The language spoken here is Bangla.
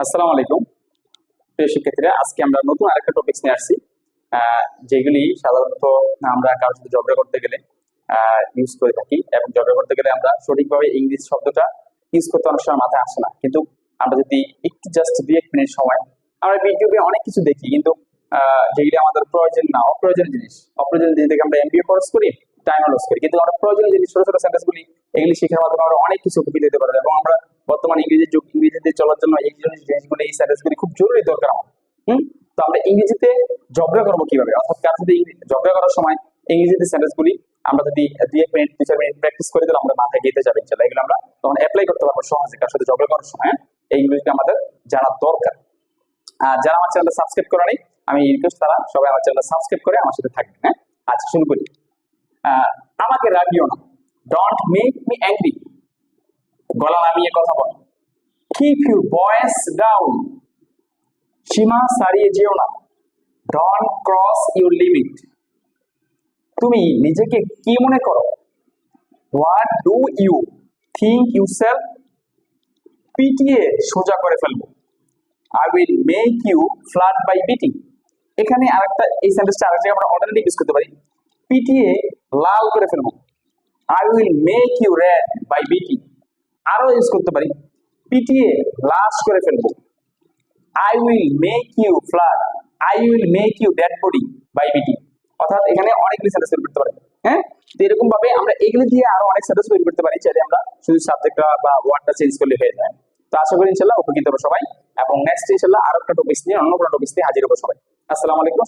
আসসালামু আলাইকুম প্রিয় শিক্ষার্থীরা, আজকে আমরা নতুন আরেকটা টপিকস নিয়ে আসছি, যেগুলি সাধারণত আমরা কারোর সাথে ঝগড়া করতে গেলে ইউজ করে থাকি। এবং ঝগড়া করতে গেলে আমরা সঠিকভাবে ইংলিশ শব্দটা ইউজ করতে অনেক সময় মাথায় আসে না, কিন্তু আমরা যদি একটু জাস্ট 2-1 মিনিট সময়, আমরা ইউটিউবে অনেক কিছু দেখি, কিন্তু যেগুলি আমাদের প্রয়োজন না, অপ্রয়োজনীয় জিনিস থেকে আমরা এমবিএ কোর্স করি, টাইম লস করি, কিন্তু আমরা প্রয়োজনীয় জিনিস, ছোট ছোট সেন্টেন্সগুলি এগুলি শেখার মাধ্যমে আমরা অনেক কিছু উপকৃত হতে পারি। এবং আমরা বর্তমানে ইংরেজির যুগ, ইংরেজিতে চলার জন্য এই জিনিসগুলি, এই সেন্টেন্সগুলি খুব জরুরি দরকার আমার। তো আমরা ইংরেজিতে ঝগড়া করবো কিভাবে, অর্থাৎ কার সাথে ঝগড়া করার সময় ইংরেজিতে সেন্টেন্সগুলি আমরা যদি 2-1 মিনিট 2-4 মিনিট প্র্যাকটিস করে দিলে আমরা মাথায় গেঁথে যাবে ইনশাআল্লাহ। এগুলো আমরা তখন অ্যাপ্লাই করতে পারবো সহজে কার সাথে ঝগড়া করার সময়। এই ইংলিশটা আমাদের জানা দরকার। আর যারা আমার চ্যানেলটা সাবস্ক্রাইব করে নেই, আমি রিকোয়েস্ট তারা সবাই আমার চ্যানেলটা সাবস্ক্রাইব করে আমার সাথে থাকবেন। হ্যাঁ, আচ্ছা শুরু করি। আমাকে রাগিও না, ডোন্ট মেক মি অ্যাংরি। গলা নামিয়ে কথা বলো, কিপ ইউর ভয়েস ডাউন। সীমা ছাড়িয়ে যেও না, ডোন্ট ক্রস ইউর লিমিট। তুমি নিজেকে কি মনে করো, what do you think yourself. পিটিয়ে সোজা করে ফেলবো, I will make you flat by beating. এখানে আরেকটা, এই সেন্টেন্সটা আরেক জায়গায় আমরা অল্টারনেটিভ ইউজ করতে পারি, পিটিয়ে লাল করে ফেলবো, I will make you red by beating. আরো ইউজ করতে পারি, পিটিয়ে লাশ করে ফেলবো, I will make you flat, I will make you dead body by beating. অর্থাৎ এখানে অনেকগুলি সেন্টেন্স তৈরি করতে পারি। হ্যাঁ, তো এরকম ভাবে আমরা এগুলি দিয়ে আরো অনেক সেন্টেন্স তৈরি করতে পারি, চাইলে আমরা শুধু সাবজেক্টটা বা ওয়ার্ডটা চেঞ্জ করলে হয়ে যায়। তো আশা করি ইনশাআল্লাহ উপকৃত হবে সবাই, এবং নেক্সট ইনশাআল্লাহ আরো একটা টপিক নিয়ে, অন্য কোনো টপিক নিয়ে হাজির হবো সবাই। আসসালামু আলাইকুম।